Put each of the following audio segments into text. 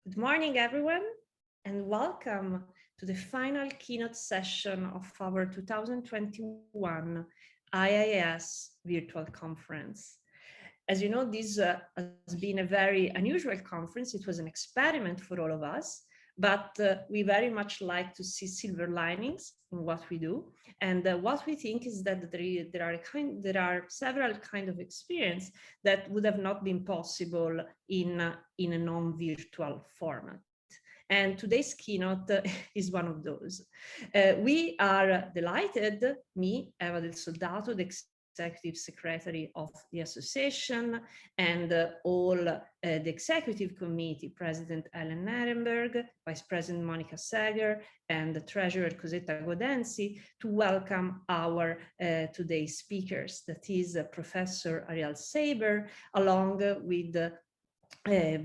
Good morning, everyone, and welcome to the final keynote session of our 2021 AAIS virtual conference. As you know, this has been a very unusual conference. It was an experiment for all of us, but we very much like to see silver linings in what we do. And what we think is that there are several kinds of experience that would have not been possible in a non-virtual format. And today's keynote is one of those. We are delighted, me, Eva del Soldato, the Executive Secretary of the Association, and all the Executive Committee, President Ellen Ehrenberg, Vice President Monica Seger, and the Treasurer Cosetta Godenzi, to welcome our today's speakers, that is Professor Arielle Saiber, along with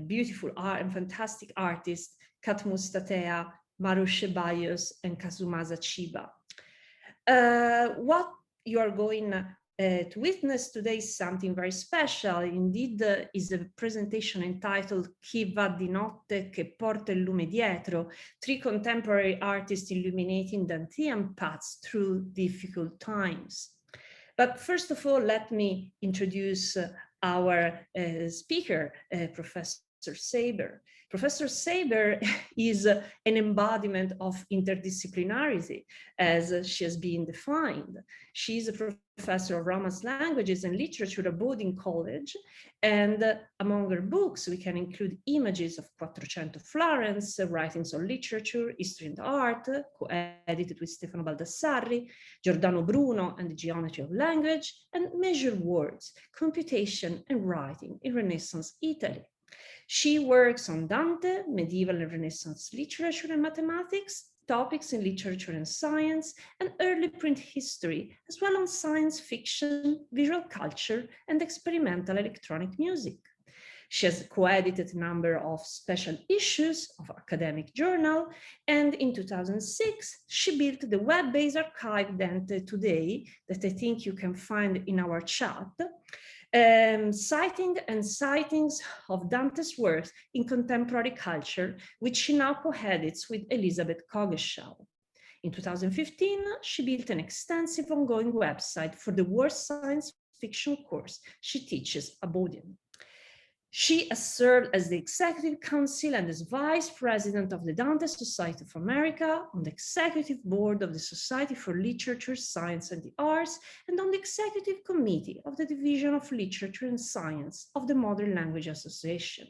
beautiful art and fantastic artists, Mustatea, Maru, Ceballos, and Kazumasa Chiba. What you are going to witness today is something very special. Indeed, is a presentation entitled Chi va di notte che porta il lume dietro, 3 contemporary artists illuminating Dantean paths through difficult times. But first of all, let me introduce our speaker, Professor Saiber. Professor Saiber is an embodiment of interdisciplinarity, as she has been defined. She's a professor of Romance languages and literature at Bowdoin College, and among her books, we can include Images of Quattrocento Florence, Writings on Literature, History and Art, co-edited with Stefano Baldassarri, Giordano Bruno and the Geometry of Language, and Measured Words, Computation and Writing in Renaissance Italy. She works on Dante, medieval and Renaissance literature and mathematics, topics in literature and science, and early print history, as well as science fiction, visual culture, and experimental electronic music. She has co-edited a number of special issues of academic journal, and in 2006, she built the web-based archive Dante Today that I think you can find in our chat, citing and sightings of Dante's works in contemporary culture, which she now co-edits with Elizabeth Coggeshall. In 2015, she built an extensive ongoing website for the War Science Fiction course she teaches at Bowdoin. She has served as the Executive Council and as Vice President of the Dante Society of America, on the Executive Board of the Society for Literature, Science and the Arts, and on the Executive Committee of the Division of Literature and Science of the Modern Language Association.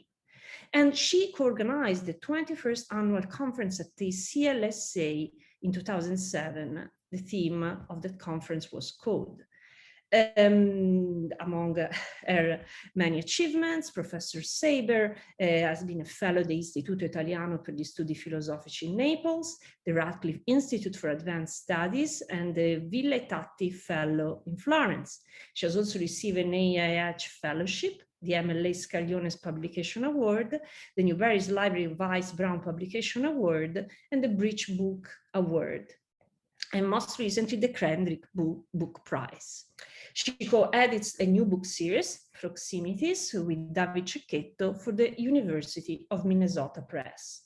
And she co-organized the 21st Annual Conference at the CLSA in 2007. The theme of that conference was Code. Among her many achievements, Professor Saiber has been a fellow at the Istituto Italiano per gli Studi Filosofici in Naples, the Radcliffe Institute for Advanced Studies, and the Ville Tatti Fellow in Florence. She has also received an AAIS Fellowship, the MLA Scaglione's Publication Award, the Newberry's Library Vice Brown Publication Award, and the Bridge Book Award, and most recently the Kendrick Book Prize. She co-edits a new book series, Proximities, with David Cecchetto for the University of Minnesota Press.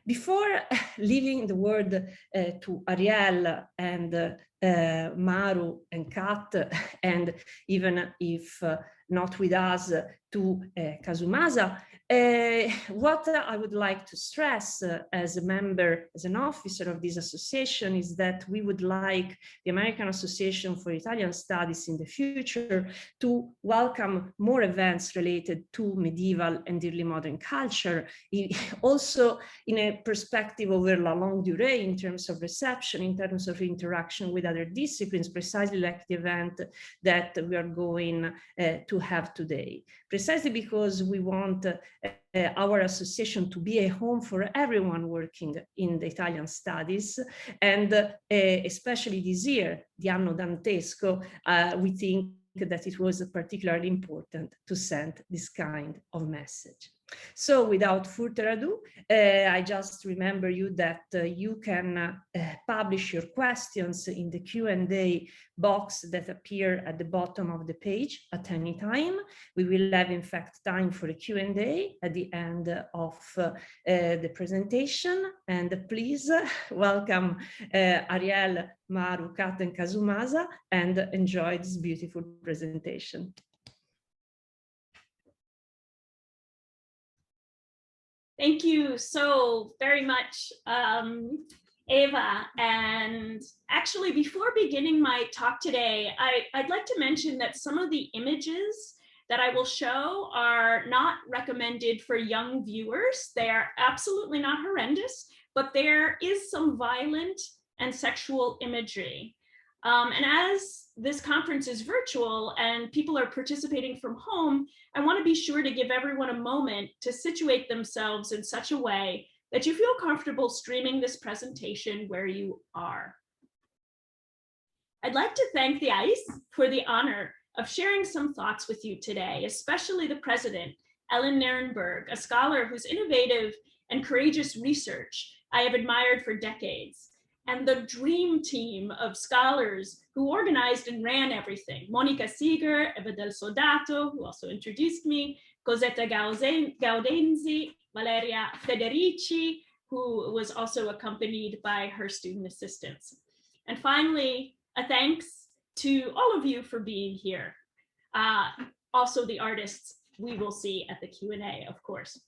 Before leaving the word to Arielle and Maru and Kat, and even if not with us, to Kazumasa, what I would like to stress as a member, as an officer of this association, is that we would like the American Association for Italian Studies in the future to welcome more events related to medieval and early modern culture, also in a perspective over la longue durée in terms of reception, in terms of interaction with other disciplines, precisely like the event that we are going to have today. Precisely because we want our association to be a home for everyone working in the Italian studies, and especially this year, the Anno Dantesco, we think that it was particularly important to send this kind of message. So without further ado, I just remember you that you can publish your questions in the Q&A box that appear at the bottom of the page at any time. We will have, in fact, time for a Q&A at the end of the presentation. And please welcome Arielle, Maru, Kat, and Kazumasa, and enjoy this beautiful presentation. Thank you so very much, Eva. And actually, before beginning my talk today, I'd like to mention that some of the images that I will show are not recommended for young viewers. They are absolutely not horrendous, but there is some violent and sexual imagery. And as this conference is virtual and people are participating from home, I want to be sure to give everyone a moment to situate themselves in such a way that you feel comfortable streaming this presentation where you are. I'd like to thank the AAIS for the honor of sharing some thoughts with you today, especially the president, Ellen Nirenberg, a scholar whose innovative and courageous research I have admired for decades, and the dream team of scholars who organized and ran everything. Monica Seeger, Eva del Sodato, who also introduced me, Cosetta Gaudenzi, Valeria Federici, who was also accompanied by her student assistants. And finally, a thanks to all of you for being here. Also the artists we will see at the Q&A, of course.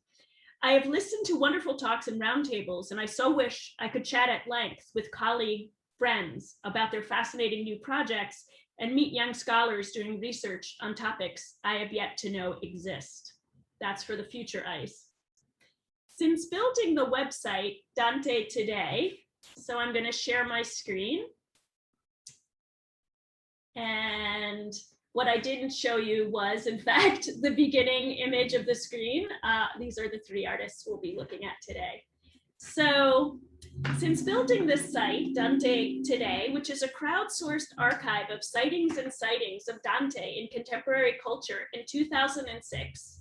I have listened to wonderful talks and roundtables, and I so wish I could chat at length with colleague friends about their fascinating new projects and meet young scholars doing research on topics I have yet to know exist. That's for the future, AAIS. Since building the website Dante Today, so I'm going to share my screen. And what I didn't show you was, in fact, the beginning image of the screen. These are the three artists we'll be looking at today. So since building this site, Dante Today, which is a crowdsourced archive of sightings and sightings of Dante in contemporary culture in 2006,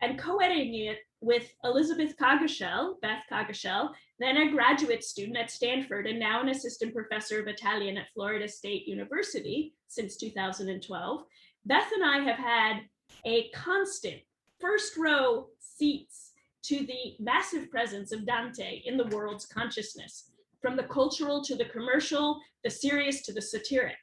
and co-editing it with Elizabeth Coggeshall, Beth Coggeshall, then a graduate student at Stanford and now an assistant professor of Italian at Florida State University since 2012, Beth and I have had a constant first row seats to the massive presence of Dante in the world's consciousness, from the cultural to the commercial, the serious to the satiric.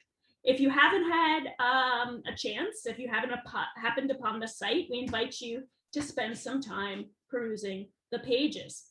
If you haven't had a chance, if you haven't happened upon the site, we invite you to spend some time perusing the pages.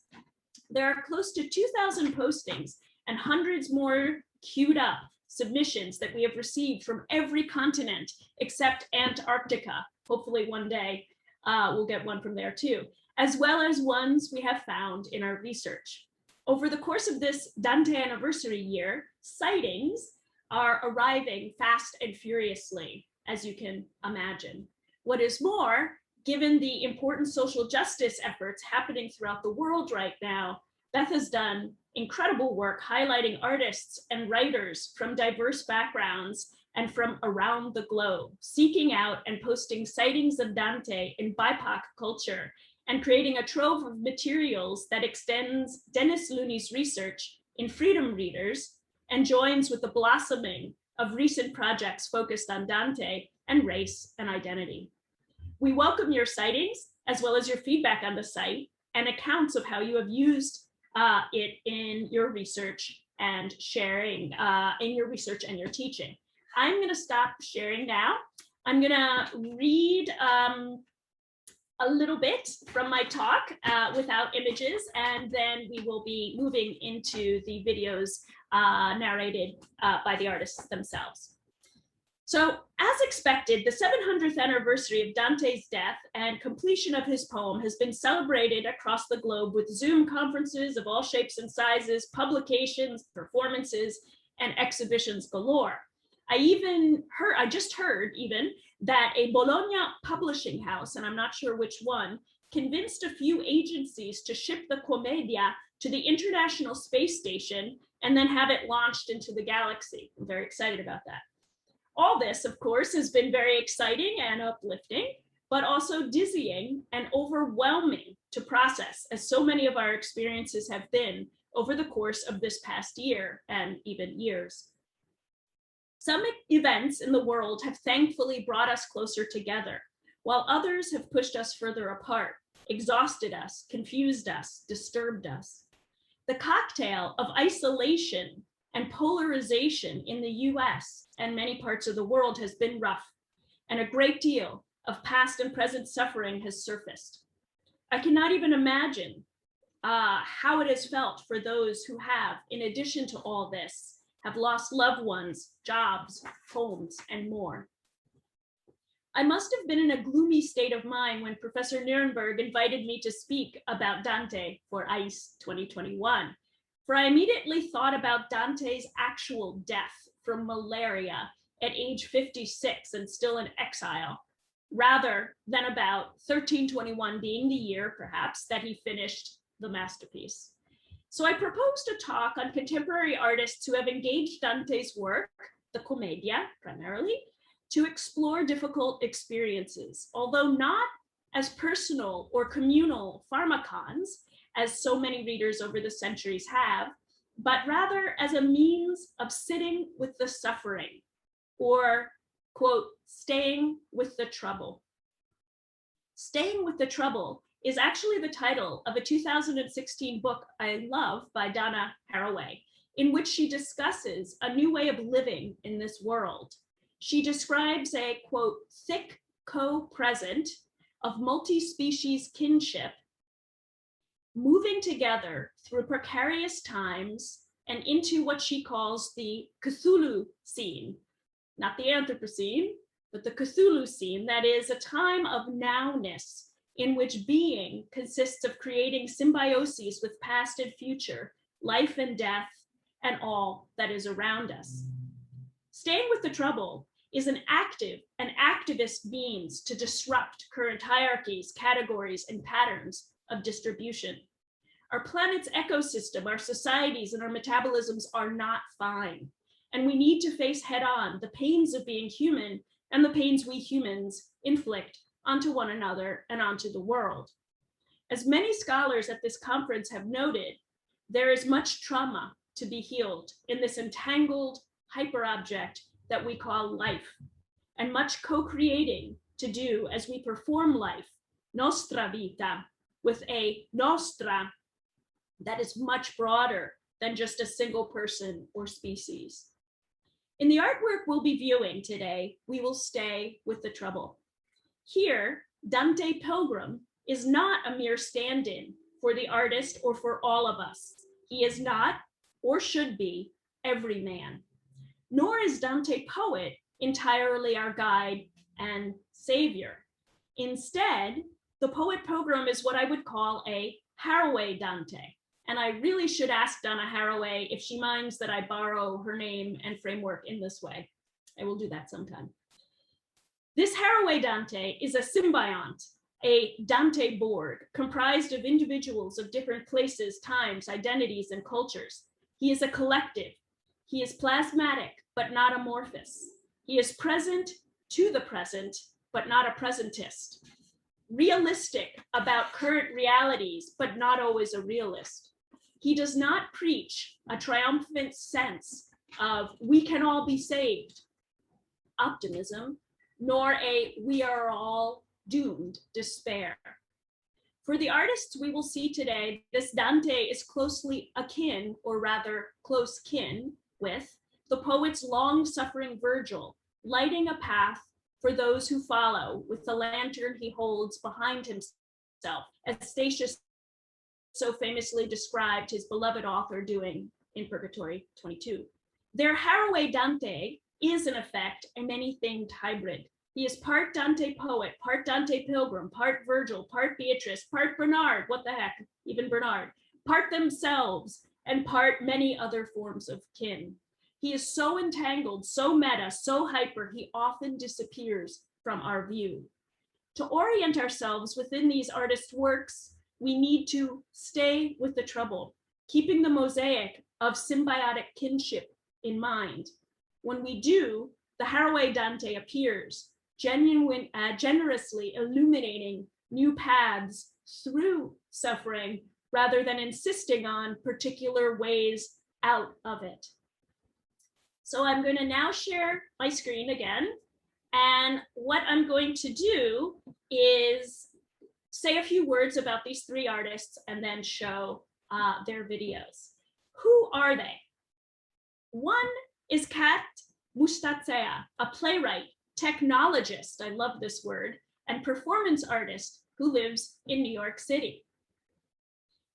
There are close to 2,000 postings and hundreds more queued up submissions that we have received from every continent except Antarctica. Hopefully one day we'll get one from there too, as well as ones we have found in our research. Over the course of this Dante anniversary year, sightings are arriving fast and furiously, as you can imagine. What is more, given the important social justice efforts happening throughout the world right now, Beth has done incredible work highlighting artists and writers from diverse backgrounds and from around the globe, seeking out and posting sightings of Dante in BIPOC culture and creating a trove of materials that extends Dennis Looney's research in Freedom Readers and joins with the blossoming of recent projects focused on Dante and race and identity. We welcome your sightings, as well as your feedback on the site and accounts of how you have used it in your research and sharing in your research and your teaching. I'm going to stop sharing now. I'm going to read a little bit from my talk without images, and then we will be moving into the videos narrated by the artists themselves. So, as expected, the 700th anniversary of Dante's death and completion of his poem has been celebrated across the globe with Zoom conferences of all shapes and sizes, publications, performances, and exhibitions galore. I just heard even that a Bologna publishing house, and I'm not sure which one, convinced a few agencies to ship the Commedia to the International Space Station and then have it launched into the galaxy. I'm very excited about that. All this, of course, has been very exciting and uplifting, but also dizzying and overwhelming to process, as so many of our experiences have been over the course of this past year and even years. Some events in the world have thankfully brought us closer together, while others have pushed us further apart, exhausted us, confused us, disturbed us. The cocktail of isolation and polarization in the US and many parts of the world has been rough, and a great deal of past and present suffering has surfaced. I cannot even imagine how it has felt for those who have, in addition to all this, have lost loved ones, jobs, homes, and more. I must have been in a gloomy state of mind when Professor Nirenberg invited me to speak about Dante for AAIS 2021, for I immediately thought about Dante's actual death from malaria at age 56 and still in exile, rather than about 1321 being the year, perhaps, that he finished the masterpiece. So I proposed a talk on contemporary artists who have engaged Dante's work, the Commedia primarily, to explore difficult experiences, although not as personal or communal pharmacons, as so many readers over the centuries have, but rather as a means of sitting with the suffering, or, quote, staying with the trouble. Staying with the Trouble is actually the title of a 2016 book I love by Donna Haraway, in which she discusses a new way of living in this world. She describes a, quote, thick co-present of multi-species kinship moving together through precarious times and into what she calls the Cthulhu scene, not the Anthropocene, but the Cthulhu scene, that is a time of nowness in which being consists of creating symbioses with past and future, life and death, and all that is around us. Staying with the Trouble is an active and activist means to disrupt current hierarchies, categories, and patterns of distribution. Our planet's ecosystem, our societies, and our metabolisms are not fine, and we need to face head-on the pains of being human and the pains we humans inflict onto one another and onto the world. As many scholars at this conference have noted, there is much trauma to be healed in this entangled hyperobject that we call life, and much co-creating to do as we perform life, nostra vita, with a nostra that is much broader than just a single person or species. In the artwork we'll be viewing today, we will stay with the trouble. Here, Dante Pilgrim is not a mere stand-in for the artist or for all of us. He is not, or should be, every man. Nor is Dante Poet entirely our guide and savior. Instead, the Poet Pilgrim is what I would call a Haraway Dante. And I really should ask Donna Haraway if she minds that I borrow her name and framework in this way. I will do that sometime. This Haraway Dante is a symbiont, a Dante board comprised of individuals of different places, times, identities, and cultures. He is a collective. He is plasmatic, but not amorphous. He is present to the present, but not a presentist. Realistic about current realities, but not always a realist. He does not preach a triumphant sense of we can all be saved optimism, nor a we are all doomed despair. For the artists we will see today, this Dante is closely akin, or rather close kin, with the poet's long-suffering Virgil, lighting a path for those who follow with the lantern he holds behind himself, as Statius so famously described his beloved author doing in Purgatory 22. Their Haraway Dante is, in effect, a many-thinged hybrid. He is part Dante poet, part Dante pilgrim, part Virgil, part Beatrice, part Bernard, what the heck, even Bernard, part themselves, and part many other forms of kin. He is so entangled, so meta, so hyper, he often disappears from our view. To orient ourselves within these artists' works, we need to stay with the trouble, keeping the mosaic of symbiotic kinship in mind. When we do, the Haraway Dante appears, generously illuminating new paths through suffering rather than insisting on particular ways out of it. So I'm going to now share my screen again. And what I'm going to do is say a few words about these three artists and then show their videos. Who are they? One is Kat Mustatea, a playwright, technologist, I love this word, and performance artist who lives in New York City.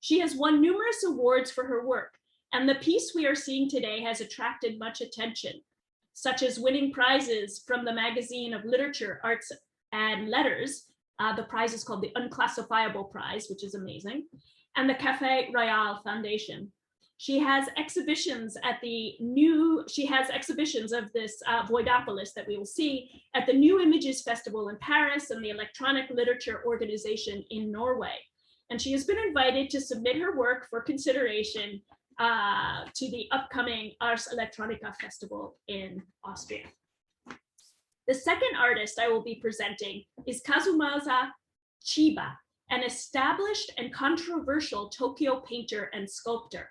She has won numerous awards for her work, and the piece we are seeing today has attracted much attention, such as winning prizes from the Magazine of Literature, Arts, and Letters. The prize is called the Unclassifiable Prize, which is amazing, and the Café Royal Foundation. She has exhibitions at she has exhibitions of this Voidopolis that we will see at the New Images Festival in Paris and the Electronic Literature Organization in Norway. And she has been invited to submit her work for consideration to the upcoming Ars Electronica Festival in Austria. The second artist I will be presenting is Kazumasa Chiba, an established and controversial Tokyo painter and sculptor.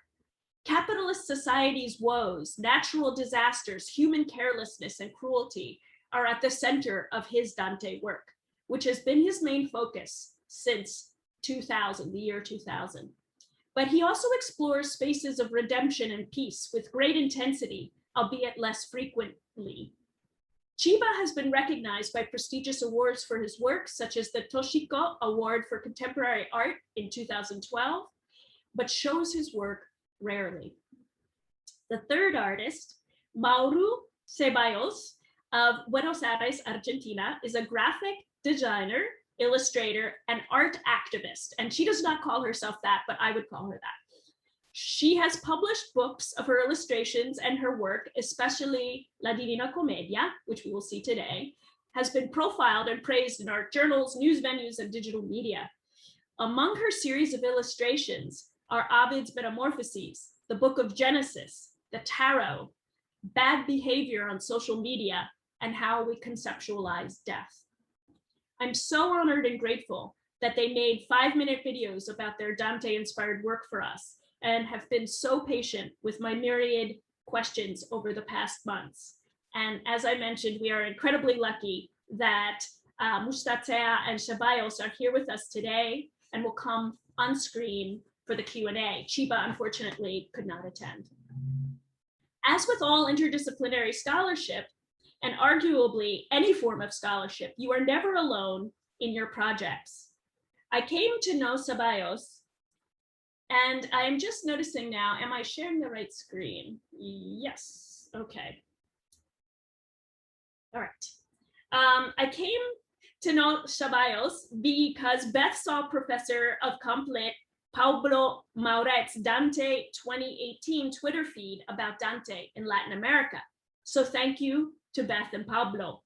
Capitalist society's woes, natural disasters, human carelessness, and cruelty are at the center of his Dante work, which has been his main focus since 2000, the year 2000. But he also explores spaces of redemption and peace with great intensity, albeit less frequently. Chiba has been recognized by prestigious awards for his work, such as the Toshiko Award for Contemporary Art in 2012, but shows his work rarely. The third artist, Maru Ceballos of Buenos Aires, Argentina, is a graphic designer, illustrator, and art activist. And she does not call herself that, but I would call her that. She has published books of her illustrations, and her work, especially La Divina Commedia, which we will see today, has been profiled and praised in art journals, news venues, and digital media. Among her series of illustrations are Ovid's Metamorphoses, the Book of Genesis, the Tarot, Bad Behavior on Social Media, and How We Conceptualize Death. I'm so honored and grateful that they made 5-minute videos about their Dante-inspired work for us and have been so patient with my myriad questions over the past months. And as I mentioned, we are incredibly lucky that Mustatea and Ceballos are here with us today and will come on screen for the Q&A. Chiba, unfortunately, could not attend. As with all interdisciplinary scholarship, and arguably any form of scholarship, you are never alone in your projects. I came to know Ceballos, and I'm just noticing now, am I sharing the right screen? Yes, okay. All right. I came to know Ceballos because Beth saw Professor of Comp Lit Pablo Mauret's Dante 2018 Twitter feed about Dante in Latin America. So thank you to Beth and Pablo.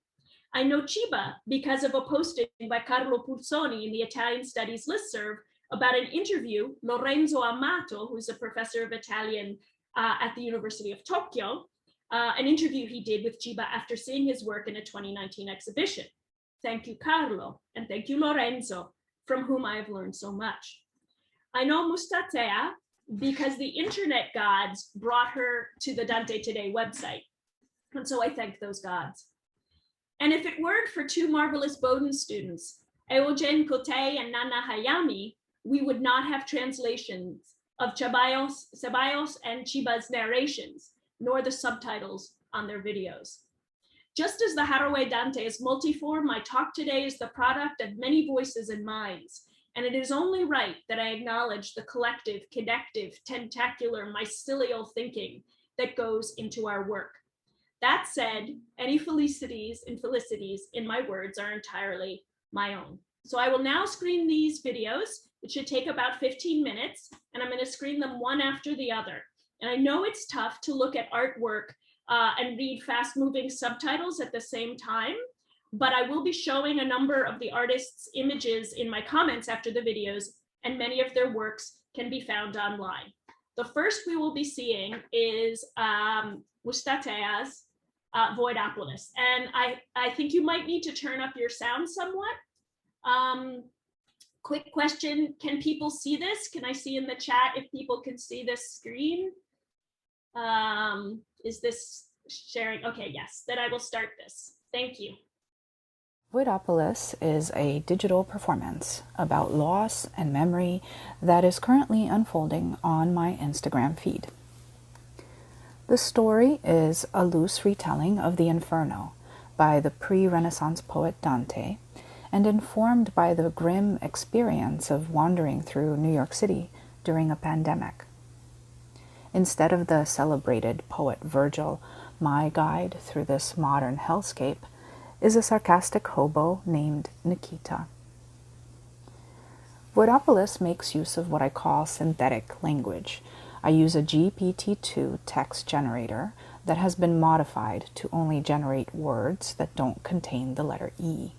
I know Chiba because of a posting by Carlo Pulsoni in the Italian Studies listserv about an interview Lorenzo Amato, who's a professor of Italian at the University of Tokyo, an interview he did with Chiba after seeing his work in a 2019 exhibition. Thank you, Carlo, and thank you, Lorenzo, from whom I have learned so much. I know Mustatea because the internet gods brought her to the Dante Today website. And so I thank those gods. And if it weren't for two marvelous Bowdoin students, Eugen Cote and Nana Hayami, we would not have translations of Ceballos and Chiba's narrations, nor the subtitles on their videos. Just as the Haraway Dante is multiform, my talk today is the product of many voices and minds, and it is only right that I acknowledge the collective, connective, tentacular, mycelial thinking that goes into our work. That said, any felicities and felicities in my words are entirely my own. So I will now screen these videos. It should take about 15 minutes, and I'm going to screen them one after the other. And I know it's tough to look at artwork and read fast-moving subtitles at the same time, but I will be showing a number of the artists' images in my comments after the videos, and many of their works can be found online. The first we will be seeing is Mustatea's Voidopolis. And I think you might need to turn up your sound somewhat. Quick question, can people see this? Can I see in the chat if people can see this screen? Is this sharing? Okay, yes, then I will start this. Thank you. Voidopolis is a digital performance about loss and memory that is currently unfolding on my Instagram feed. The story is a loose retelling of the Inferno by the pre-Renaissance poet Dante, and informed by the grim experience of wandering through New York City during a pandemic. Instead of the celebrated poet Virgil, my guide through this modern hellscape is a sarcastic hobo named Nikita. Voidopolis makes use of what I call synthetic language. I use a GPT-2 text generator that has been modified to only generate words that don't contain the letter E.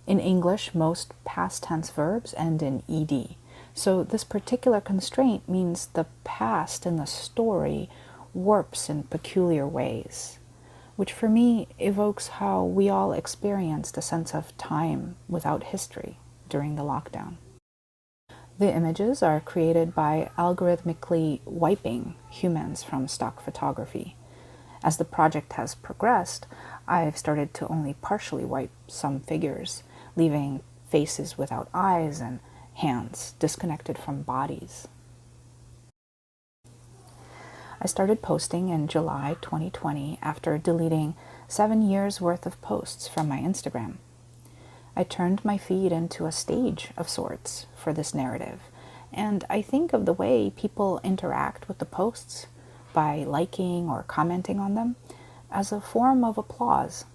In English, most past tense verbs end in ed, so this particular constraint means the past in the story warps in peculiar ways, which for me evokes how we all experienced a sense of time without history during the lockdown. The images are created by algorithmically wiping humans from stock photography. As the project has progressed, I've started to only partially wipe some figures, leaving faces without eyes and hands disconnected from bodies. I started posting in July 2020 after deleting 7 years worth of posts from my Instagram. I turned my feed into a stage of sorts for this narrative, and I think of the way people interact with the posts by liking or commenting on them as a form of applause.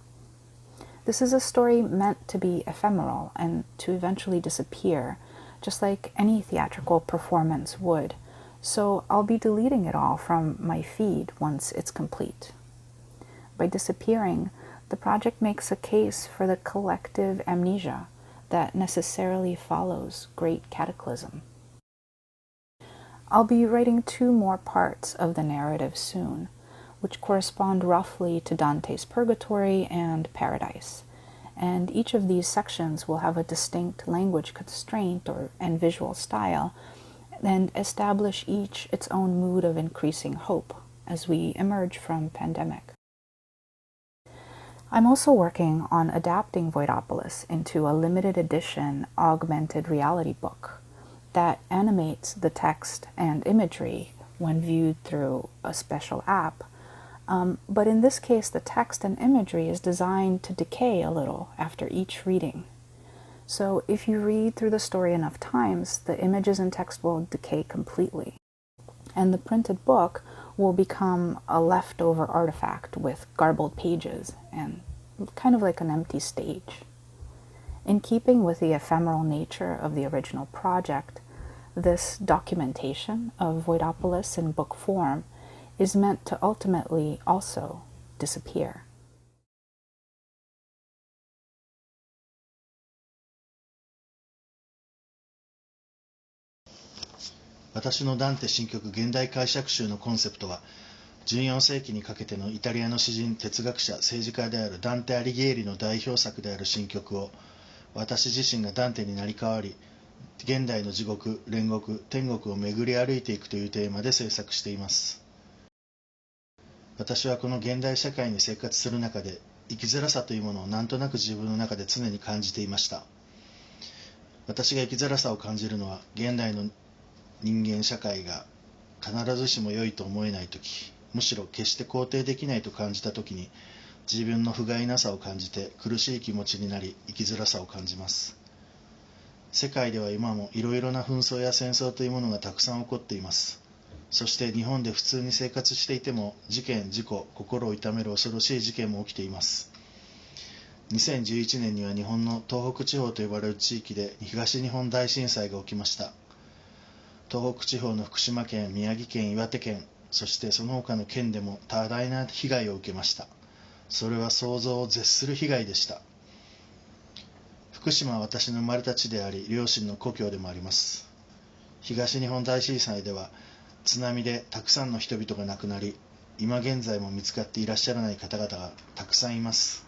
This is a story meant to be ephemeral and to eventually disappear, just like any theatrical performance would, so I'll be deleting it all from my feed once it's complete. By disappearing, the project makes a case for the collective amnesia that necessarily follows great cataclysm. I'll be writing 2 more parts of the narrative soon, which correspond roughly to Dante's Purgatory and Paradise, and each of these sections will have a distinct language constraint and visual style, and establish each its own mood of increasing hope as we emerge from pandemic. I'm also working on adapting Voidopolis into a limited edition augmented reality book that animates the text and imagery when viewed through a special app. But in this case, the text and imagery is designed to decay a little after each reading. So if you read through the story enough times, the images and text will decay completely. And the printed book will become a leftover artifact with garbled pages and kind of like an empty stage. In keeping with the ephemeral nature of the original project, this documentation of Voidopolis in book form is meant to ultimately also disappear.私のダンテ新曲現代解釈集のコンセプトは、14世紀にかけてのイタリアの詩人、哲学者、政治家であるダンテ・アリギエリの代表作である新曲を、私自身がダンテになり変わり、現代の地獄、煉獄、天国を巡り歩いていくというテーマで制作しています。私はこの現代社会に生活する中で、生きづらさというものをなんとなく自分の中で常に感じていました。私が生きづらさを感じるのは、現代の人間社会が必ずしも良いと思えないとき、むしろ決して肯定できないと感じたときに、自分の不甲斐なさを感じて苦しい気持ちになり、生きづらさを感じます。世界では今もいろいろな紛争や戦争というものがたくさん起こっています。そして日本で普通に生活していても、事件、事故、心を痛める恐ろしい事件も起きています。2011年には日本の東北地方と呼ばれる地域で東日本大震災が起きました。東北地方の福島県、宮城県、岩手県、そしてその他の県でも多大な被害を受けました。それは想像を絶する被害でした。福島は私の生まれた地であり、両親の故郷でもあります。東日本大震災では、津波でたくさんの人々が亡くなり、今現在も見つかっていらっしゃらない方々がたくさんいます。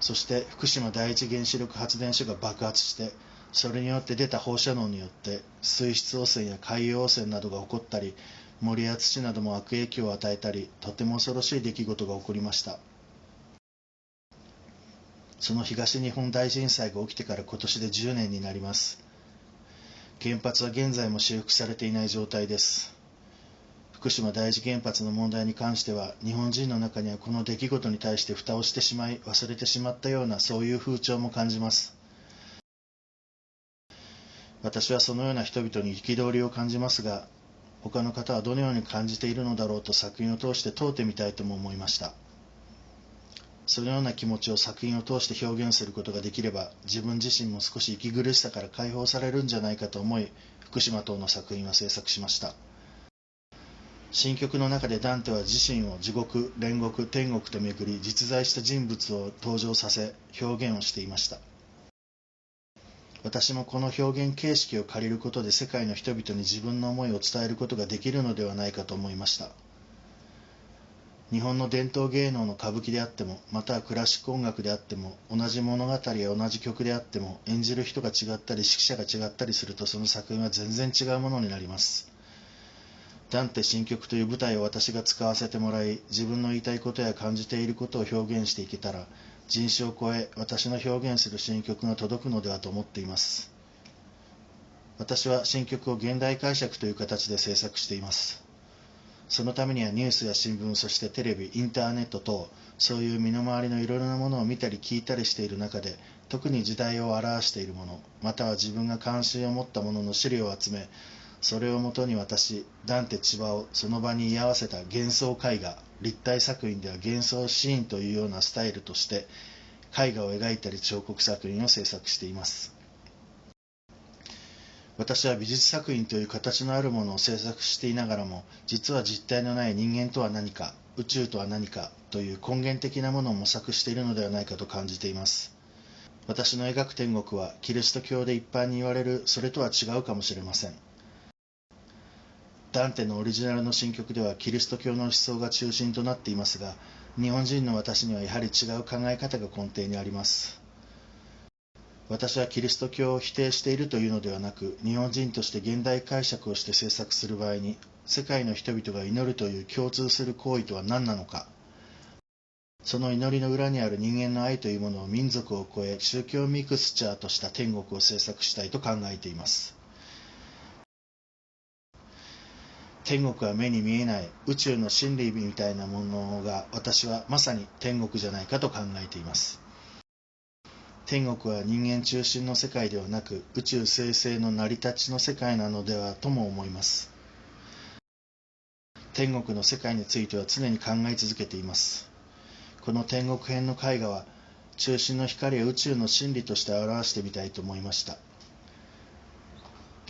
そして福島第一原子力発電所が爆発して、それによって出た放射能によって水質汚染や海洋汚染などが起こったり、森や土なども悪影響を与えたり、とても恐ろしい出来事が起こりました。その東日本大震災が起きてから今年で10年になります。原発は現在も修復されていない状態です。福島第一原発の問題に関しては、日本人の中にはこの出来事に対して蓋をしてしまい、忘れてしまったような、そういう風潮も感じます。私はそのような人々に憤りを感じますが、他の方はどのように感じているのだろうと作品を通して問うてみたいとも思いました。そのような気持ちを作品を通して表現することができれば、自分自身も少し息苦しさから解放されるんじゃないかと思い、福島等の作品は制作しました。新曲の中でダンテは自身を地獄、煉獄、天国と巡り、実在した人物を登場させ、表現をしていました。私もこの表現形式を借りることで世界の人々に自分の思いを伝えることができるのではないかと思いました。日本の伝統芸能の歌舞伎であっても、またはクラシック音楽であっても、同じ物語や同じ曲であっても、演じる人が違ったり指揮者が違ったりすると、その作品は全然違うものになります。ダンテ新曲という舞台を私が使わせてもらい、自分の言いたいことや感じていることを表現していけたら、人種を超え、私の表現する新曲が届くのではと思っています。私は新曲を現代解釈という形で制作しています。そのためにはニュースや新聞、そしてテレビ、インターネット等、そういう身の回りのいろいろなものを見たり聞いたりしている中で、特に時代を表しているもの、または自分が関心を持ったものの資料を集め、それをもとに私、ダンテ・千葉をその場に居合わせた幻想絵画、立体作品では幻想シーンというようなスタイルとして、絵画を描いたり彫刻作品を制作しています。私は美術作品という形のあるものを制作していながらも、実は実体のない人間とは何か、宇宙とは何かという根源的なものを模索しているのではないかと感じています。私の描く天国は、キリスト教で一般に言われるそれとは違うかもしれません。ダンテのオリジナルの新曲ではキリスト教の思想が中心となっていますが、日本人の私にはやはり違う考え方が根底にあります。私はキリスト教を否定しているというのではなく、日本人として現代解釈をして制作する場合に、世界の人々が祈るという共通する行為とは何なのか、その祈りの裏にある人間の愛というものを民族を超え、宗教ミクスチャーとした天国を制作したいと考えています。天国は目に見えない宇宙の真理みたいなものが、私はまさに天国じゃないかと考えています。天国は人間中心の世界ではなく、宇宙生成の成り立ちの世界なのではとも思います。天国の世界については常に考え続けています。この天国編の絵画は、中心の光を宇宙の真理として表してみたいと思いました。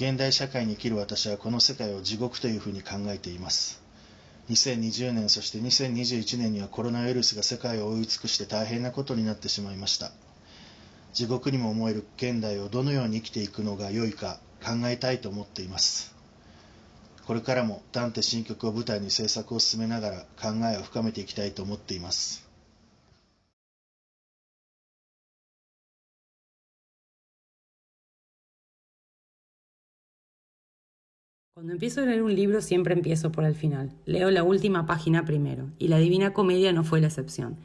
現代社会に生きる私はこの世界を地獄というふうに考えています。2020年そして2021年にはコロナウイルスが世界を覆い尽くして大変なことになってしまいました。地獄にも思える現代をどのように生きていくのが良いか考えたいと思っています。これからもダンテ新曲を舞台に制作を進めながら考えを深めていきたいと思っています。Cuando empiezo a leer un libro siempre empiezo por el final. Leo la última página primero, y La Divina Comedia no fue la excepción.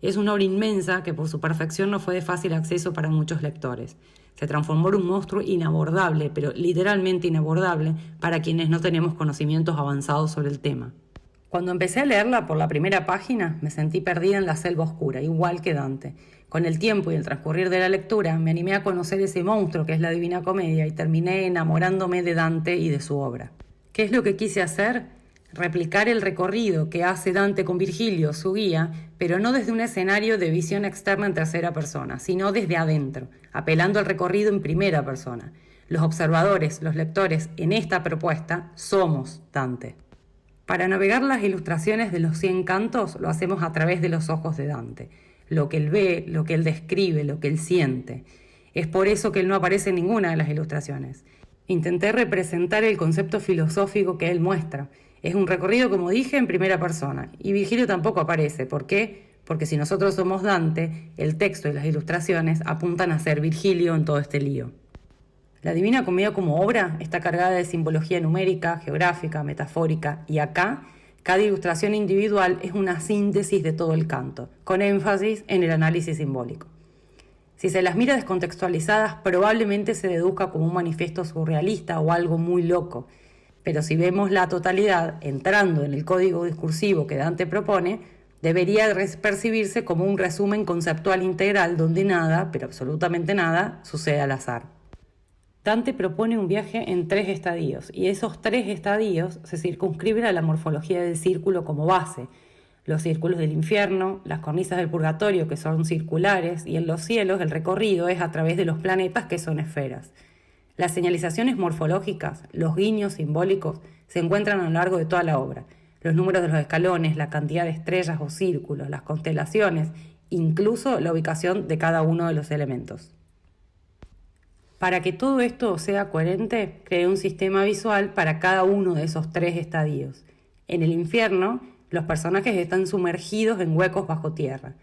Es una obra inmensa que por su perfección no fue de fácil acceso para muchos lectores. Se transformó en un monstruo inabordable, pero literalmente inabordable, para quienes no tenemos conocimientos avanzados sobre el tema. Cuando empecé a leerla por la primera página, me sentí perdida en la selva oscura, igual que Dante. Con el tiempo y el transcurrir de la lectura, me animé a conocer ese monstruo que es la Divina Comedia y terminé enamorándome de Dante y de su obra. ¿Qué es lo que quise hacer? Replicar el recorrido que hace Dante con Virgilio, su guía, pero no desde un escenario de visión externa en tercera persona, sino desde adentro, apelando al recorrido en primera persona. Los observadores, los lectores, en esta propuesta, somos Dante. Para navegar las ilustraciones de los 100 cantos lo hacemos a través de los ojos de Dante. Lo que él ve, lo que él describe, lo que él siente. Es por eso que él no aparece en ninguna de las ilustraciones. Intenté representar el concepto filosófico que él muestra. Es un recorrido, como dije, en primera persona, y Virgilio tampoco aparece. ¿Por qué? Porque si nosotros somos Dante, el texto y las ilustraciones apuntan a ser Virgilio en todo este lío. La Divina Comedia como obra está cargada de simbología numérica, geográfica, metafórica, y acá cada ilustración individual es una síntesis de todo el canto, con énfasis en el análisis simbólico. Si se las mira descontextualizadas, probablemente se deduzca como un manifiesto surrealista o algo muy loco, pero si vemos la totalidad entrando en el código discursivo que Dante propone, debería percibirse como un resumen conceptual integral donde nada, pero absolutamente nada, sucede al azar. Dante propone un viaje en 3 estadios, y esos 3 estadios se circunscriben a la morfología del círculo como base. Los círculos del infierno, las cornisas del purgatorio, que son circulares, y en los cielos el recorrido es a través de los planetas, que son esferas. Las señalizaciones morfológicas, los guiños simbólicos, se encuentran a lo largo de toda la obra. Los números de los escalones, la cantidad de estrellas o círculos, las constelaciones, incluso la ubicación de cada uno de los elementos. Para que todo esto sea coherente, creé un sistema visual para cada uno de esos 3 estadios. En el infierno, los personajes están sumergidos en huecos bajo tierra.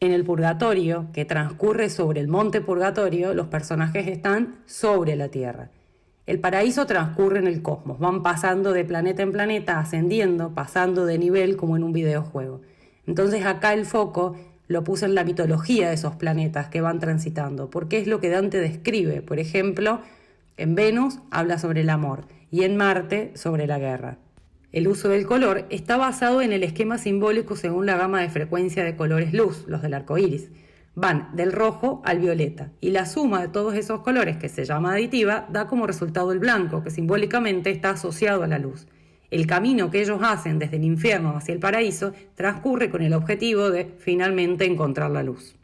En el purgatorio, que transcurre sobre el monte Purgatorio, los personajes están sobre la tierra. El paraíso transcurre en el cosmos, van pasando de planeta en planeta, ascendiendo, pasando de nivel como en un videojuego. Entonces acá el foco lo puse en la mitología de esos planetas que van transitando, porque es lo que Dante describe. Por ejemplo, en Venus habla sobre el amor y en Marte sobre la guerra. El uso del color está basado en el esquema simbólico según la gama de frecuencia de colores luz, los del arco iris. Van del rojo al violeta, y la suma de todos esos colores, que se llama aditiva, da como resultado el blanco, que simbólicamente está asociado a la luz. El camino que ellos hacen desde el infierno hacia el paraíso transcurre con el objetivo de finalmente encontrar la luz.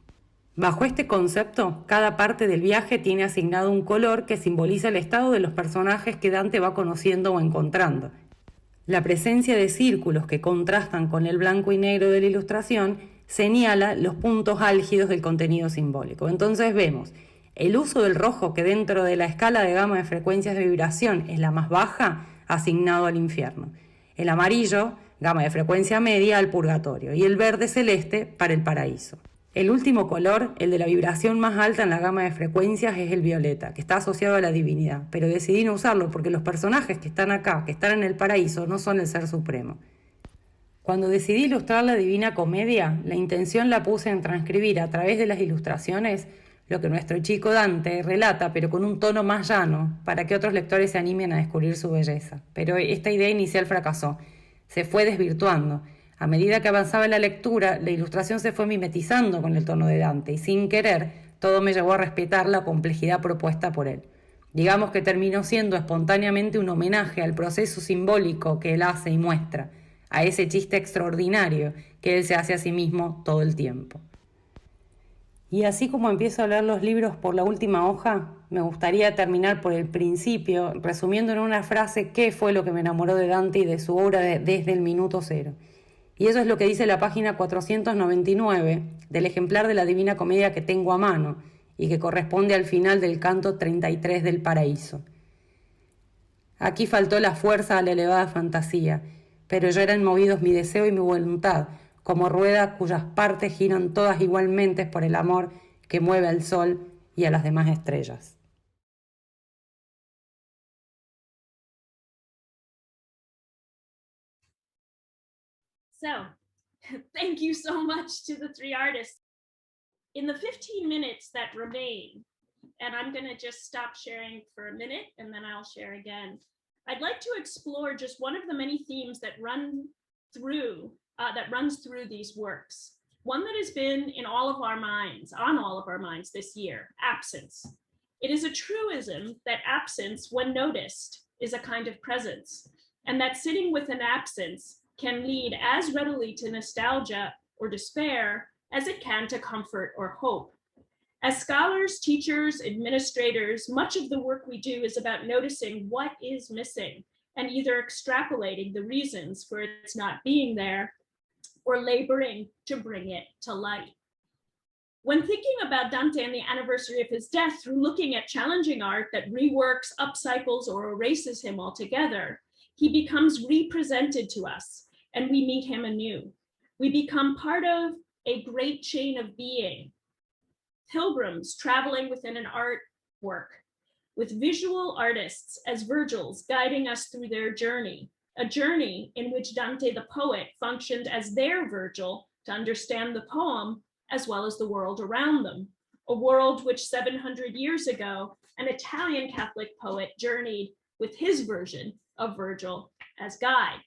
Bajo este concepto, cada parte del viaje tiene asignado un color que simboliza el estado de los personajes que Dante va conociendo o encontrando. La presencia de círculos que contrastan con el blanco y negro de la ilustración señala los puntos álgidos del contenido simbólico. Entonces vemos el uso del rojo, que dentro de la escala de gama de frecuencias de vibración es la más baja, asignado al infierno. El amarillo, gama de frecuencia media, al purgatorio, y el verde celeste para el paraíso. El último color, el de la vibración más alta en la gama de frecuencias, es el violeta, que está asociado a la divinidad, pero decidí no usarlo porque los personajes que están acá, que están en el paraíso, no son el ser supremo. Cuando decidí ilustrar la Divina Comedia, la intención la puse en transcribir a través de las ilustraciones lo que nuestro chico Dante relata, pero con un tono más llano, para que otros lectores se animen a descubrir su belleza. Pero esta idea inicial fracasó, se fue desvirtuando. A medida que avanzaba en la lectura, la ilustración se fue mimetizando con el tono de Dante, y sin querer, todo me llevó a respetar la complejidad propuesta por él. Digamos que terminó siendo espontáneamente un homenaje al proceso simbólico que él hace y muestra, a ese chiste extraordinario que él se hace a sí mismo todo el tiempo. Y así como empiezo a leer los libros por la última hoja, me gustaría terminar por el principio, resumiendo en una frase qué fue lo que me enamoró de Dante y de su obra desde el minuto cero. Y eso es lo que dice la página 499 del ejemplar de la Divina Comedia que tengo a mano y que corresponde al final del canto 33 del Paraíso. Aquí faltó la fuerza a la elevada fantasía, pero ya eran movidos mi deseo y mi voluntad, como ruedas cuyas partes giran todas igualmente por el amor que mueve al sol y a las demás estrellas. So, thank you so much to the 3 artists. In the 15 minutes that remain, and I'm going to just stop sharing for a minute and then I'll share again, I'd like to explore just one of the many themes that runs through these works. One that has been on all of our minds this year: absence. It is a truism that absence, when noticed, is a kind of presence, and that sitting with an absence can lead as readily to nostalgia or despair as it can to comfort or hope. As scholars, teachers, administrators, much of the work we do is about noticing what is missing and either extrapolating the reasons for its not being there or laboring to bring it to light. When thinking about Dante and the anniversary of his death through looking at challenging art that reworks, upcycles, or erases him altogether, he becomes represented to us, and we meet him anew. We become part of a great chain of being, pilgrims traveling within an artwork, with visual artists as Virgils guiding us through their journey, a journey in which Dante the poet functioned as their Virgil to understand the poem as well as the world around them, a world which 700 years ago, an Italian Catholic poet journeyed with his version of Virgil as guide.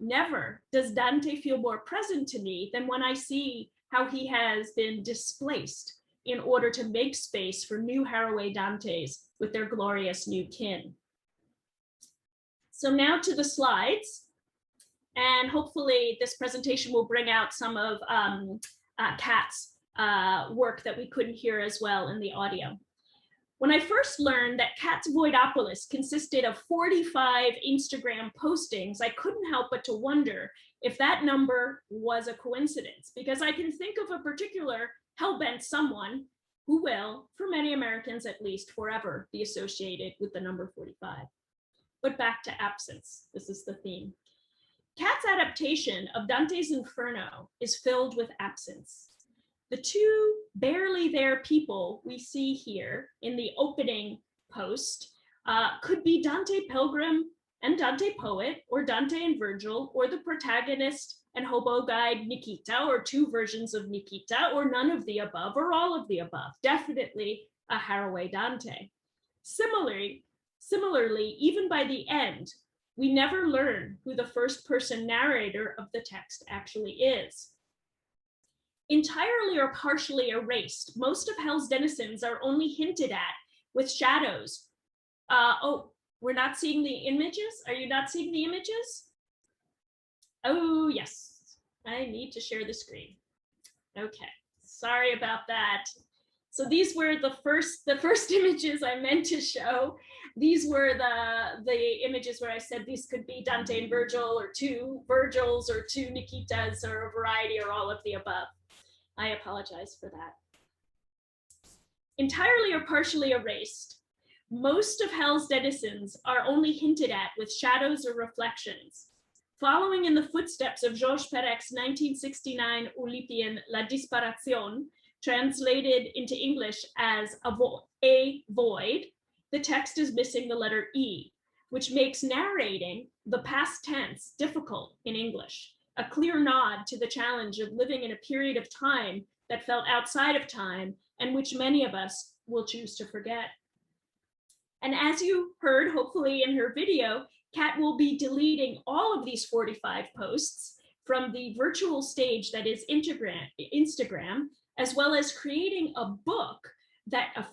Never does Dante feel more present to me than when I see how he has been displaced in order to make space for new Haraway Dantes with their glorious new kin. So now to the slides, and hopefully this presentation will bring out some of Kat's work that we couldn't hear as well in the audio. When I first learned that Kat's Voidopolis consisted of 45 Instagram postings, I couldn't help but to wonder if that number was a coincidence, because I can think of a particular hellbent someone who will, for many Americans at least, forever be associated with the number 45. But back to absence, this is the theme. Kat's adaptation of Dante's Inferno is filled with absence. The two barely there people we see here in the opening post could be Dante Pilgrim and Dante Poet, or Dante and Virgil, or the protagonist and hobo guide Nikita, or two versions of Nikita, or none of the above, or all of the above. Definitely a Haraway Dante. Similarly, even by the end, we never learn who the first person narrator of the text actually is. Entirely or partially erased, most of Hell's denizens are only hinted at with shadows. Oh, we're not seeing the images? Are you not seeing the images? Oh, yes, I need to share the screen. Okay, sorry about that. So these were the first images I meant to show. These were the images where I said these could be Dante and Virgil, or two Virgils, or two Nikitas, or a variety, or all of the above. I apologize for that. Entirely or partially erased, most of Hell's denizens are only hinted at with shadows or reflections. Following in the footsteps of Georges Perec's 1969 Ulipian La Disparición, translated into English as a void, the text is missing the letter E, which makes narrating the past tense difficult in English, a clear nod to the challenge of living in a period of time that felt outside of time and which many of us will choose to forget. And as you heard, hopefully in her video, Kat will be deleting all of these 45 posts from the virtual stage that is Instagram, as well as creating a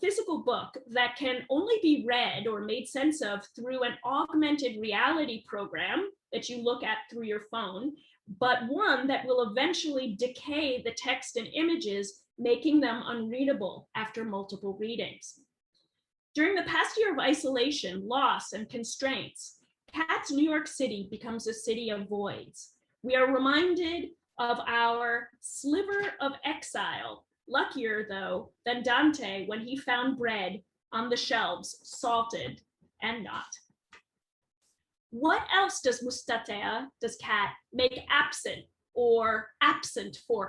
physical book that can only be read or made sense of through an augmented reality program that you look at through your phone, but one that will eventually decay the text and images, making them unreadable after multiple readings. During the past year of isolation, loss, and constraints, Kat's New York City becomes a city of voids. We are reminded of our sliver of exile, luckier though than Dante when he found bread on the shelves, salted and not. What else does Mustatea, does Kat, make absent for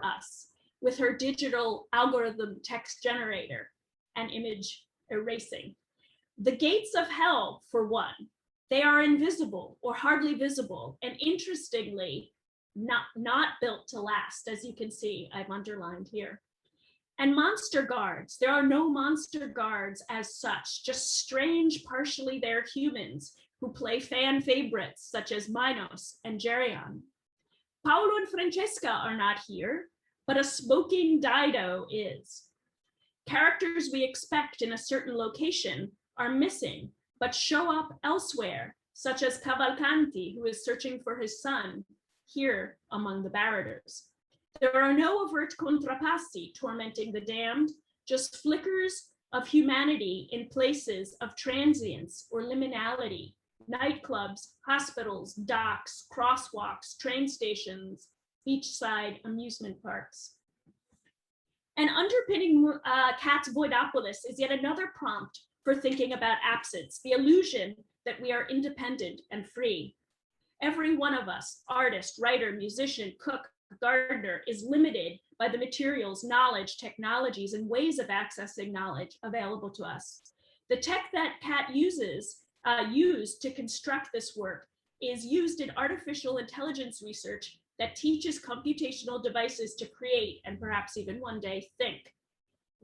us with her digital algorithm text generator and image erasing? The gates of hell, for one, they are invisible or hardly visible, and interestingly, not built to last, as you can see, I've underlined here. And monster guards, there are no monster guards as such, just strange, partially there humans who play fan favorites such as Minos and Geryon. Paolo and Francesca are not here, but a smoking Dido is. Characters we expect in a certain location are missing, but show up elsewhere, such as Cavalcanti, who is searching for his son, here among the Barraters. There are no overt contrapasti tormenting the damned, just flickers of humanity in places of transience or liminality, nightclubs, hospitals, docks, crosswalks, train stations, beachside amusement parks. And underpinning Kat's Voidopolis is yet another prompt for thinking about absence, the illusion that we are independent and free. Every one of us, artist, writer, musician, cook, gardener, is limited by the materials, knowledge, technologies, and ways of accessing knowledge available to us. The tech that Kat used to construct this work is used in artificial intelligence research that teaches computational devices to create and perhaps even one day think.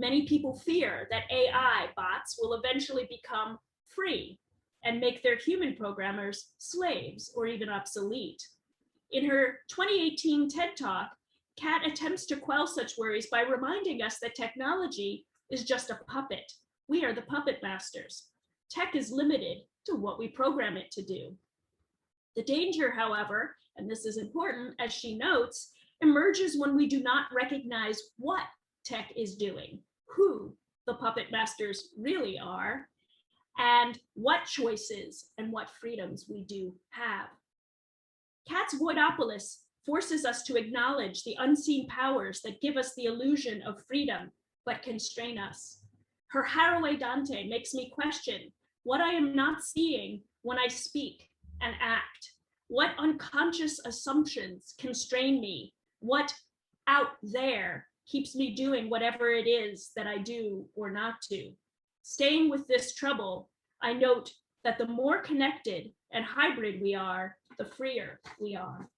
Many people fear that AI bots will eventually become free and make their human programmers slaves or even obsolete. In her 2018 TED Talk, Kat attempts to quell such worries by reminding us that technology is just a puppet. We are the puppet masters. Tech is limited to what we program it to do. The danger, however, and this is important, as she notes, emerges when we do not recognize what tech is doing, who the puppet masters really are, and what choices and what freedoms we do have. Kat's Voidopolis forces us to acknowledge the unseen powers that give us the illusion of freedom, but constrain us. Her Haraway Dante makes me question what I am not seeing when I speak and act. What unconscious assumptions constrain me? What out there keeps me doing whatever it is that I do or not do? Staying with this trouble, I note that the more connected and hybrid we are, the freer we are.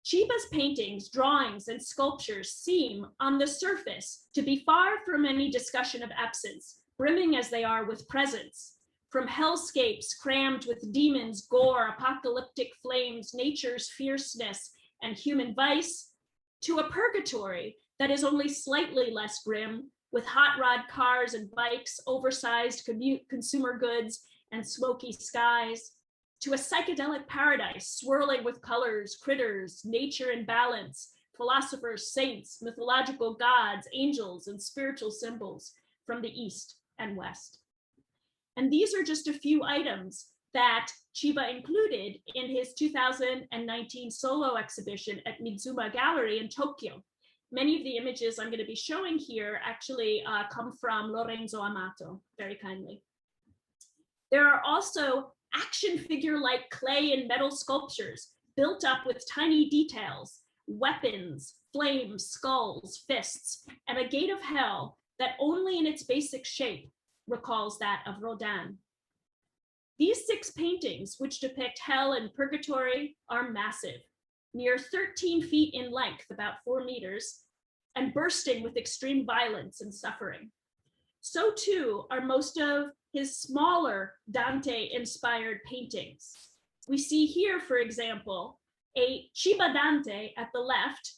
Chiba's paintings, drawings, and sculptures seem, on the surface, to be far from any discussion of absence, brimming as they are with presence. From hellscapes crammed with demons, gore, apocalyptic flames, nature's fierceness, and human vice, to a purgatory that is only slightly less grim, with hot rod cars and bikes, oversized consumer goods, and smoky skies, to a psychedelic paradise swirling with colors, critters, nature in balance, philosophers, saints, mythological gods, angels, and spiritual symbols from the East and West. And these are just a few items that Chiba included in his 2019 solo exhibition at Mizuma Gallery in Tokyo. Many of the images I'm going to be showing here actually come from Lorenzo Amato, very kindly. There are also action figure-like clay and metal sculptures built up with tiny details, weapons, flames, skulls, fists, and a gate of hell that only in its basic shape recalls that of Rodin. These 6 paintings, which depict hell and purgatory, are massive, near 13 feet in length, about 4 meters, and bursting with extreme violence and suffering. So too are most of his smaller Dante-inspired paintings. We see here, for example, a Chiba Dante at the left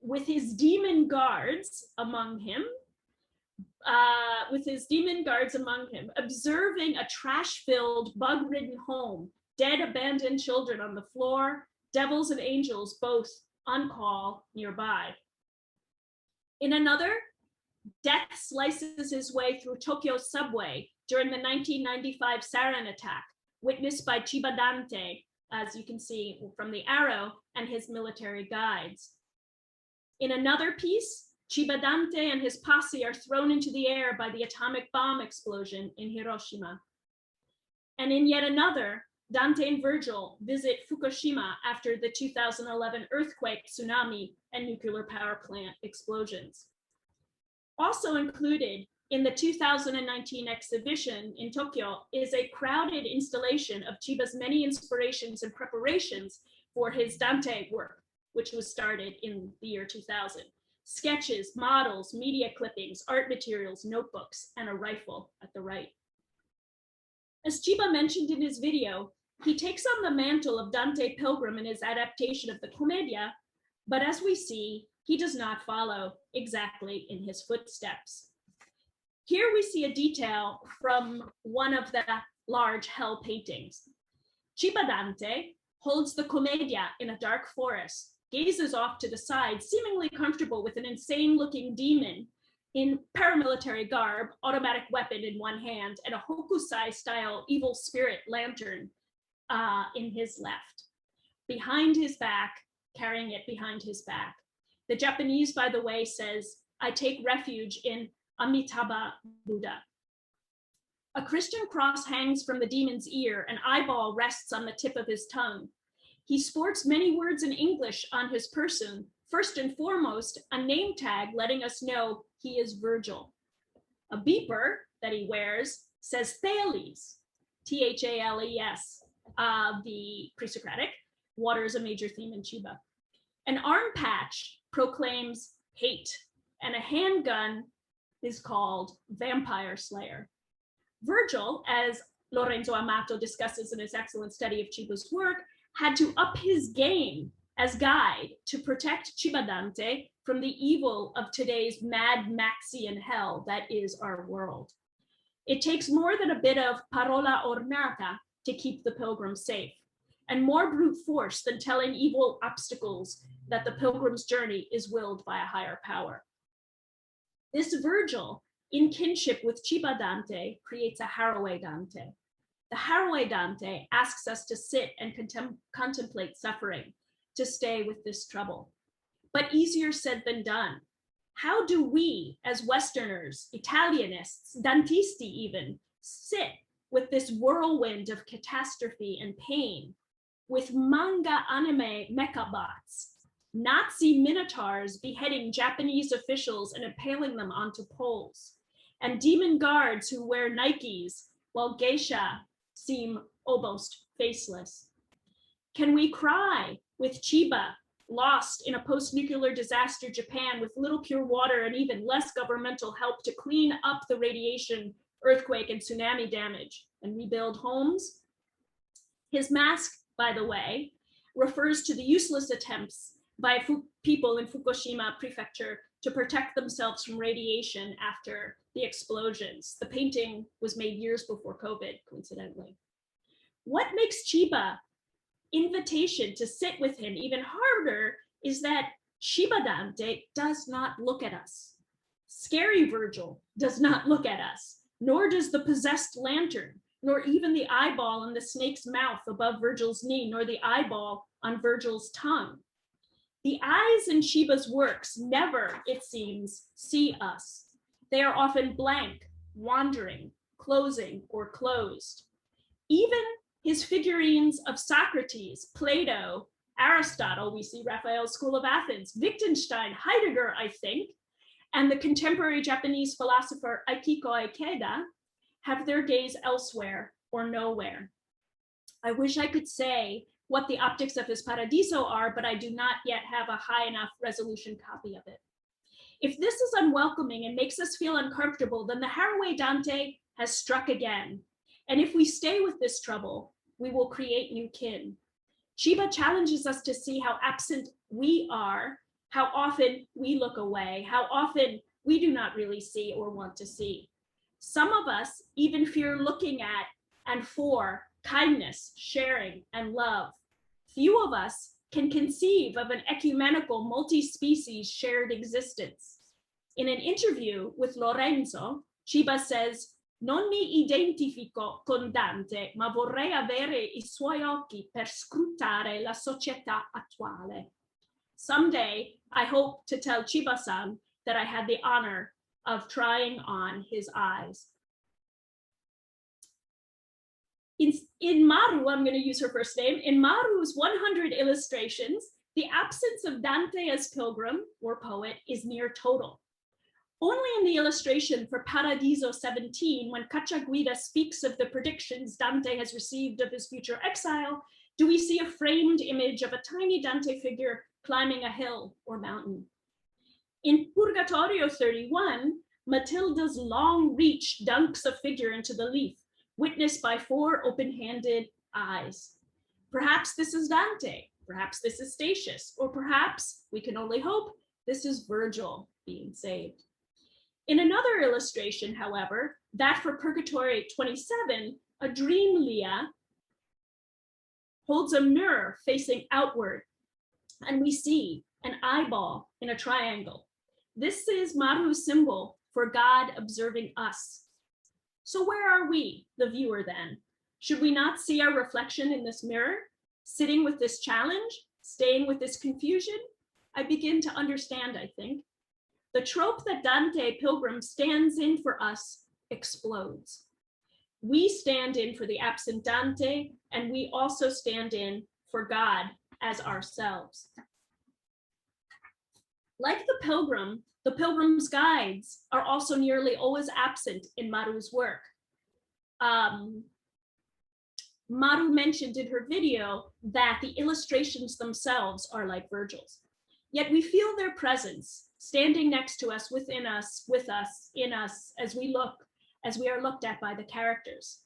with his demon guards among him, observing a trash-filled, bug-ridden home, dead, abandoned children on the floor, devils and angels both on call nearby. In another, death slices his way through Tokyo's subway during the 1995 sarin attack, witnessed by Chiba Dante, as you can see from the arrow, and his military guides. In another piece, Chiba Dante and his posse are thrown into the air by the atomic bomb explosion in Hiroshima. And in yet another, Dante and Virgil visit Fukushima after the 2011 earthquake, tsunami, and nuclear power plant explosions. Also included in the 2019 exhibition in Tokyo is a crowded installation of Chiba's many inspirations and preparations for his Dante work, which was started in the year 2000. Sketches, models, media clippings, art materials, notebooks, and a rifle at the right. As Chiba mentioned in his video, he takes on the mantle of Dante Pilgrim in his adaptation of the Commedia, but as we see, he does not follow exactly in his footsteps. Here we see a detail from one of the large hell paintings. Chiba Dante holds the Commedia in a dark forest, gazes off to the side, seemingly comfortable with an insane-looking demon in paramilitary garb, automatic weapon in one hand, and a Hokusai-style evil spirit lantern in his left. Behind his back, carrying it behind his back. The Japanese, by the way, says, "I take refuge in Amitabha Buddha." A Christian cross hangs from the demon's ear, an eyeball rests on the tip of his tongue. He sports many words in English on his person, first and foremost, a name tag letting us know he is Virgil. A beeper that he wears says Thales, Thales, the pre-Socratic. Water is a major theme in Chiba. An arm patch proclaims hate, and a handgun is called Vampire Slayer. Virgil, as Lorenzo Amato discusses in his excellent study of Chiba's work, had to up his game as guide to protect Chiba Dante from the evil of today's Mad Maxian hell that is our world. It takes more than a bit of parola ornata to keep the pilgrim safe, and more brute force than telling evil obstacles that the pilgrim's journey is willed by a higher power. This Virgil, in kinship with Chiba Dante, creates a Haraway Dante. The Haraway Dante asks us to sit and contemplate suffering, to stay with this trouble. But easier said than done. How do we, as Westerners, Italianists, Dantisti even, sit with this whirlwind of catastrophe and pain, with manga anime mecha bots, Nazi minotaurs beheading Japanese officials and impaling them onto poles, and demon guards who wear Nikes while geisha seem almost faceless? Can we cry with Chiba, lost in a post-nuclear disaster Japan with little pure water and even less governmental help to clean up the radiation, earthquake, and tsunami damage and rebuild homes? His mask, by the way, refers to the useless attempts by people in Fukushima prefecture to protect themselves from radiation after the explosions. The painting was made years before COVID, coincidentally. What makes Chiba invitation to sit with him even harder is that Chiba Dante does not look at us. Scary Virgil does not look at us, nor does the possessed lantern, nor even the eyeball in the snake's mouth above Virgil's knee, nor the eyeball on Virgil's tongue. The eyes in Chiba's works never, it seems, see us. They are often blank, wandering, closing, or closed. Even his figurines of Socrates, Plato, Aristotle, we see Raphael's School of Athens, Wittgenstein, Heidegger, I think, and the contemporary Japanese philosopher Akiko Ikeda have their gaze elsewhere or nowhere. I wish I could say what the optics of his Paradiso are, but I do not yet have a high enough resolution copy of it. If this is unwelcoming and makes us feel uncomfortable, then the Haraway Dante has struck again. And if we stay with this trouble, we will create new kin. Chiba challenges us to see how absent we are, how often we look away, how often we do not really see or want to see. Some of us even fear looking at and for kindness, sharing, and love. Few of us can conceive of an ecumenical multi-species shared existence. In an interview with Lorenzo, Chiba says, "Non mi identifico con Dante, ma vorrei avere I suoi occhi per scrutare la società attuale." Someday, I hope to tell Chiba-san that I had the honor of trying on his eyes. In Maru, I'm going to use her first name, in Maru's 100 illustrations, the absence of Dante as pilgrim or poet is near total. Only in the illustration for Paradiso 17, when Cacciaguida speaks of the predictions Dante has received of his future exile, do we see a framed image of a tiny Dante figure climbing a hill or mountain. In Purgatorio 31, Matilda's long reach dunks a figure into the leaf, witnessed by 4 open-handed eyes. Perhaps this is Dante, perhaps this is Statius, or perhaps, we can only hope, this is Virgil being saved. In another illustration, however, that for Purgatory 27, a dream Leah holds a mirror facing outward, and we see an eyeball in a triangle. This is Maru's symbol for God observing us. So where are we, the viewer, then? Should we not see our reflection in this mirror, sitting with this challenge, staying with this confusion? I begin to understand, I think. The trope that Dante Pilgrim stands in for us explodes. We stand in for the absent Dante, and we also stand in for God as ourselves. Like the pilgrim's guides are also nearly always absent in Maru's work. Maru mentioned in her video that the illustrations themselves are like Virgil's. Yet we feel their presence standing next to us, within us, with us, in us, as we are looked at by the characters.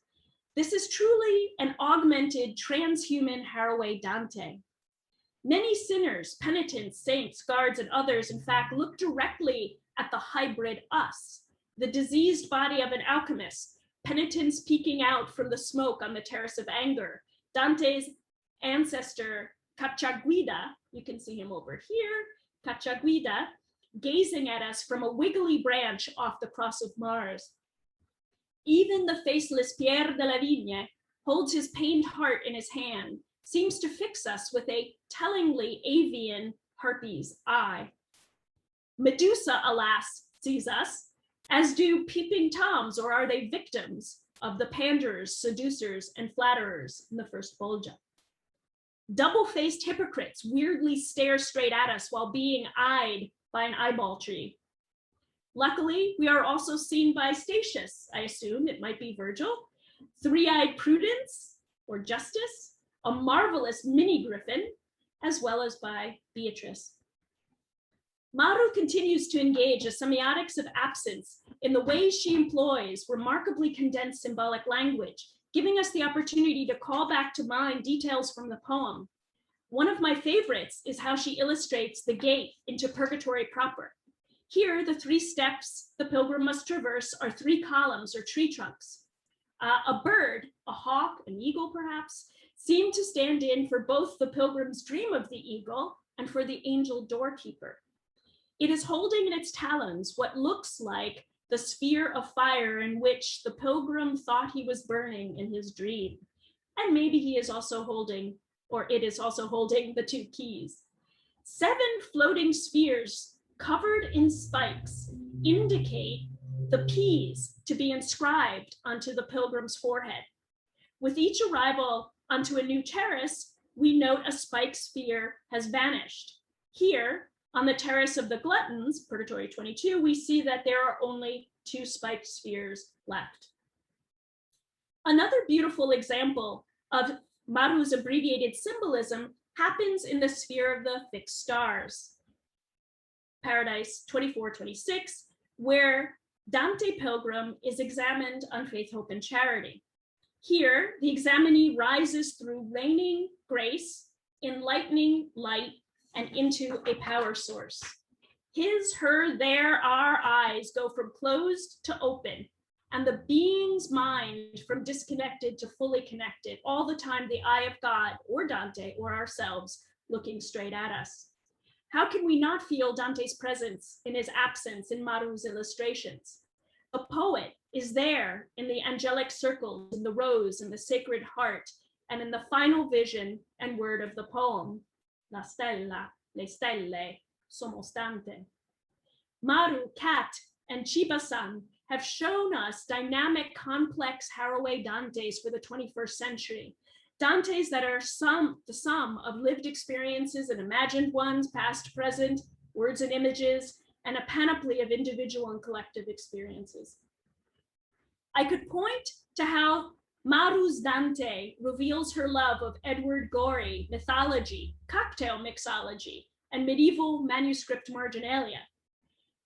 This is truly an augmented transhuman Haraway Dante. Many sinners, penitents, saints, guards, and others, in fact, look directly at the hybrid us, the diseased body of an alchemist, penitents peeking out from the smoke on the terrace of anger, Dante's ancestor, Cacciaguida, you can see him over here, Cacciaguida, gazing at us from a wiggly branch off the cross of Mars. Even the faceless Pierre de la Vigne holds his pained heart in his hand, seems to fix us with a tellingly avian harpy's eye. Medusa, alas, sees us, as do peeping toms, or are they victims of the panders, seducers, and flatterers in the first Bolgia? Double-faced hypocrites weirdly stare straight at us while being eyed by an eyeball tree. Luckily, we are also seen by Statius, I assume it might be Virgil, three-eyed Prudence, or Justice, a marvelous mini griffin, as well as by Beatrice. Maru continues to engage a semiotics of absence in the ways she employs remarkably condensed symbolic language, giving us the opportunity to call back to mind details from the poem. One of my favorites is how she illustrates the gate into purgatory proper. Here, the 3 steps the pilgrim must traverse are 3 columns or tree trunks. A bird, a hawk, an eagle perhaps, seem to stand in for both the pilgrim's dream of the eagle and for the angel doorkeeper. It is holding in its talons what looks like the sphere of fire in which the pilgrim thought he was burning in his dream. And maybe he is also holding, or it is also holding, the 2 keys. 7 floating spheres covered in spikes indicate the P's to be inscribed onto the pilgrim's forehead. With each arrival onto a new terrace, we note a spike sphere has vanished. Here, on the terrace of the Gluttons, Purgatory 22, we see that there are only 2 spiked spheres left. Another beautiful example of Maru's abbreviated symbolism happens in the sphere of the fixed stars. Paradise 24-26, where Dante Pilgrim is examined on faith, hope, and charity. Here, the examinee rises through raining grace, enlightening light, and into a power source. His, her, their, our eyes go from closed to open, and the being's mind from disconnected to fully connected, all the time the eye of God, or Dante, or ourselves, looking straight at us. How can we not feel Dante's presence in his absence in Maru's illustrations? The poet is there in the angelic circles, in the rose, in the sacred heart, and in the final vision and word of the poem, La stella, le stelle, somos Dante. Maru, Kat, and Chiba-san have shown us dynamic, complex Haraway Dantes for the 21st century. Dantes that are the sum of lived experiences and imagined ones, past, present, words and images, and a panoply of individual and collective experiences. I could point to how Maru's Dante reveals her love of Edward Gorey, mythology, cocktail mixology, and medieval manuscript marginalia.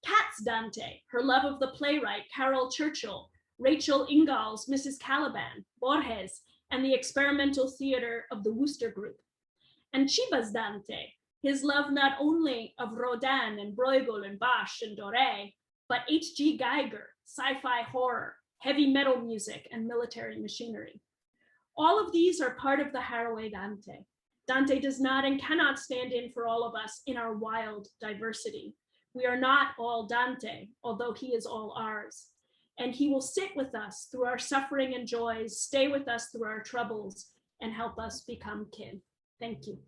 Kat's Dante, her love of the playwright Carol Churchill, Rachel Ingall's Mrs. Caliban, Borges, and the experimental theater of the Wooster Group. And Chiba's Dante, his love not only of Rodin and Bruegel and Bach and Doré, but H.G. Geiger, sci-fi horror, heavy metal music, and military machinery. All of these are part of the Haraway Dante. Dante does not and cannot stand in for all of us in our wild diversity. We are not all Dante, although he is all ours. And he will sit with us through our suffering and joys, stay with us through our troubles, and help us become kin. Thank you.